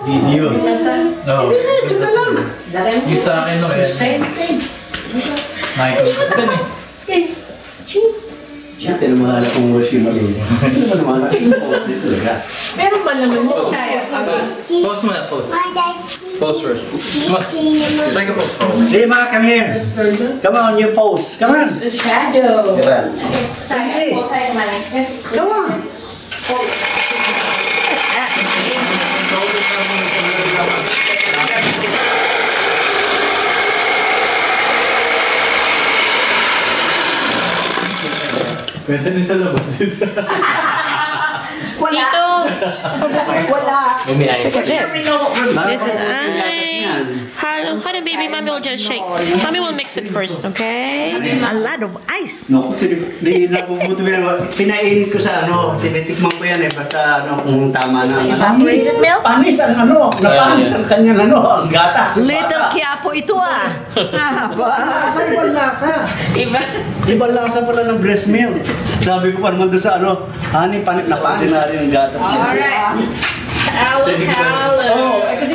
Video. No. Hindi na, ito na lang. Yung sa akin, no, Same thing. Nakikita eh. Hindi na mahala kung wash yung mali. Hindi naman mahala kung post dito talaga. Meron ba naman mo? Post mo na, post. Post first. Come on. Strike a pose. Dima, come here. Come on, you pose. Come on. The shadow. Diba? Come on. Pwede na sa labas. Dito. Wala. Listen, how the baby mommy will just shake. Mommy will mix it first, okay? A lot of ice. No, hindi nabubuto yan. Pinainit ko sa ano, tinitikman ko yan eh, basta ano, kung tama na. Evaporated milk? Panis ang ano, napanis ang kanyang ano, ang gatas. Little Quiapo ito ah. Lasa, ibang lasa. Iba. Ibang lasa pala ng breast milk. Sabi ko pa naman doon sa ano, honey, napanis na rin ang gatas. Alright. Hello, hello. Oh, eh kasi